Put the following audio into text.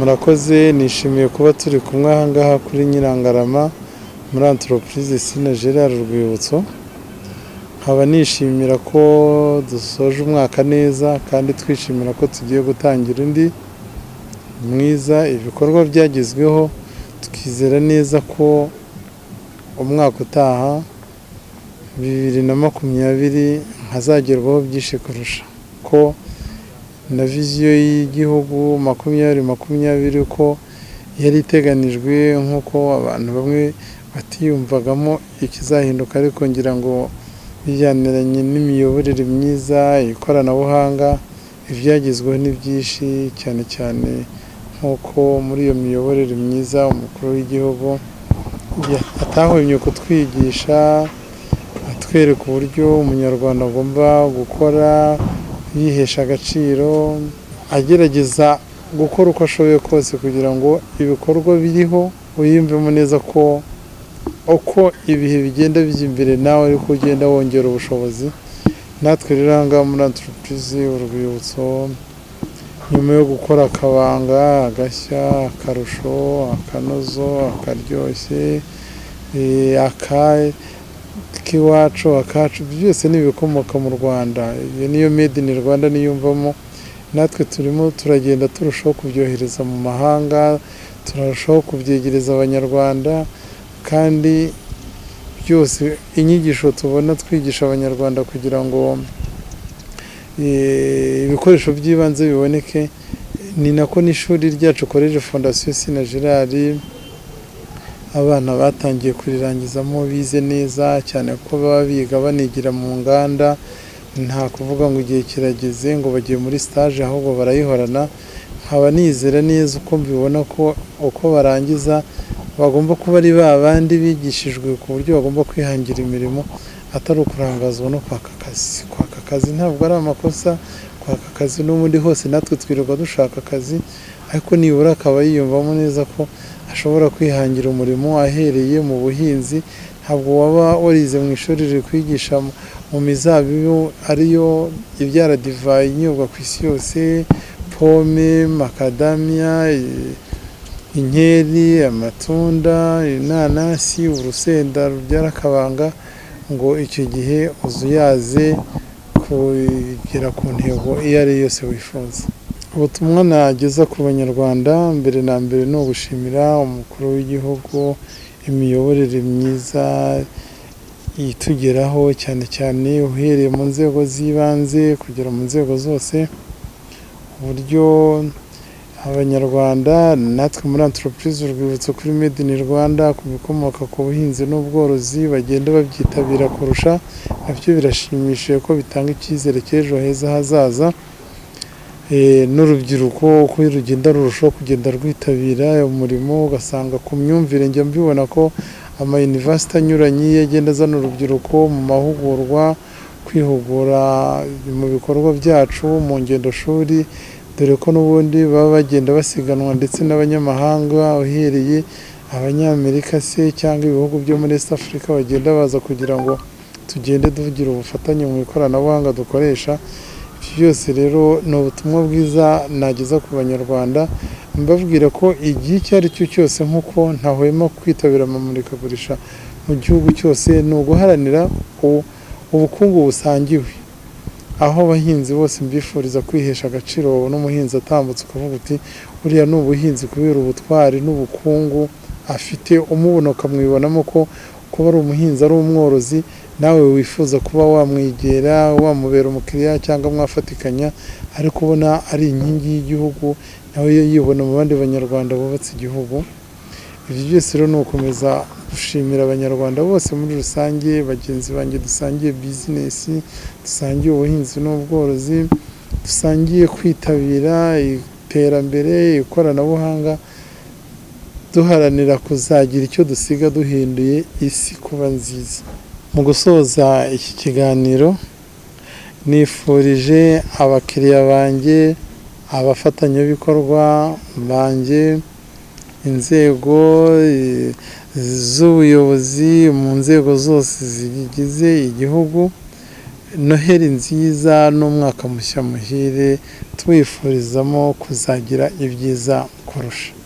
murakoze nishimiye kuba turi kumwe aha ngaha kuri Nyirangarama muri entreprise Sina Gerard Rwibutso. Nkaba nishimira ko dusoje umwaka neza kandi twishimira ko tugiye gutangira undi mwiza. Ibikorwa byagezweho tukizera neza ko umwaka utaha 2020 hazagerwaho byinshi kurusha ko na viziyo y'igihugu 2020 ko yari iteganijwe nk'uko abantu bamwe batiyumvagamo ikizahinduka, ariko ngira ngo bijyaniranye n'imiyoborere myiza, ikoranabuhanga, ibyagezweho ni byinshi cyane cyane nk'uko muri iyo miyoborere myiza umukuru w'igihugu atahwemye kutwigisha, atwereka uburyo umunyarwanda agomba gukora yihesha agaciro, agerageza gukora uko ashoboye kose kugira ngo ibikorwa biriho uyiyumvemo neza ko uko ibihe bigenda bijya imbere nawe ariko ugenda wongera ubushobozi. Natwe rero aha ngaha muri entreprise Urwibutso, nyuma yo gukora akabanga, agashya, akarusho, akanozo, akaryoshye, akiwacu, akacu, byose ni ibikomoka mu Rwanda. Iyo niyo made in Rwanda niyumvamo. Natwe turimo turagenda turushaho kubyohereza mu mahanga, turarushaho kubyegereza abanyarwanda, kandi byose inyigisho tubona twigisha abanyarwanda kugira ngo ibikoresho by'ibanze biboneke. Ni nako n'ishuri ryacu College Fondation Sina Gerard abana batangiye kurirangizamo bize neza cyane ko baba biga banigira mu nganda, nta kuvuga ngo igihe kirageze ngo bagiye muri stage, ahubwo barayihorana. Nkaba nizera neza uko mbibona ko uko barangiza bagomba kuba ari babandi bigishijwe ku buryo bagomba kwihangira imirimo, atari ukurangazwa no kwaka akazi. Kwaka akazi ntabwo ari amakosa, kwaka akazi n'ubundi hose natwe twirirwa dushaka akazi, ariko nibura akaba yiyumvamo neza ko ashobora kwihangira umurimo ahereye mu buhinzi. Ntabwo waba warize mu ishuri riri kwigisha mu mizabibu ariyo ibyara divayi inyobwa ku isi yose, pome, makadamia, inkeri, amatunda, inanasi, urusenda rubyara akabanga, ngo icyo gihe uzuyaze kugera ku ntego iyo ari yose wifuza. Ubutumwa nageza ku banyarwanda mbere na mbere ni ugushimira umukuru w'igihugu imiyoborere myiza itugeraho, cyane cyane uhereye mu nzego z'ibanze kugera mu nzego zose, uburyo abanyarwanda natwe muri entreprise Urwibutso kuri Made in Rwanda ku bikomoka ku buhinzi n'ubworozi bagenda babyitabira kurusha. Nabyo birashimishije ko bitanga icyizere cy'ejo heza hazaza. N'urubyiruko uko rugenda rurushaho kugenda rwitabira umurimo, ugasanga ku myumvire njya mbibona ko ama university anyuranye agenda azana urubyiruko mu mahugurwa, kwihugura mu bikorwa byacu mu ngendo shuri, dore ko n'ubundi baba bagenda basiganwa ndetse n'abanyamahanga, uhereye abanyamerika se cyangwa ibihugu byo muri East Africa bagenda baza kugira ngo tugende tugira ubufatanye mu ikoranabuhanga dukoresha. Byose rero ni ubutumwa bwiza nageza ku banyarwanda, mbabwira ko igihe icyo ari cyo cyose nk'uko ntahwema kwitabira amamurikagurisha mu gihugu cyose, ni uguharanira ubukungu busangiwe, aho abahinzi bose mbifuriza kwihesha agaciro. N'umuhinzi atambutse ukavuga uti uriya ni ubuhinzi kubera ubutwari n'ubukungu afite, umubona ukamwibonamo ko kuba ari umuhinzi ari umworozi, nawe wifuza kuba wamwegera wamubera umukiriya cyangwa mwafatikanya, ariko ubona ari inkingi y'igihugu, nawe yibona mu bandi banyarwanda bubatse igihugu. Ibyo byose rero ni ukomeza gushimira abanyarwanda bose muri rusange, bagenzi banjye dusangiye bizinesi, dusangiye ubuhinzi n'ubworozi, dusangiye kwitabira iterambere, ikoranabuhanga, duharanira kuzagira icyo dusiga duhinduye isi kuba nziza. Mu gusoza iki kiganiro nifurije abakiriya banjye, abafatanyabikorwa banjye, inzego z'ubuyobozi mu nzego zose zigize igihugu, Noheli nziza n'umwaka mushya muhire, tuwifurizamo kuzagira ibyiza ku nkurusha.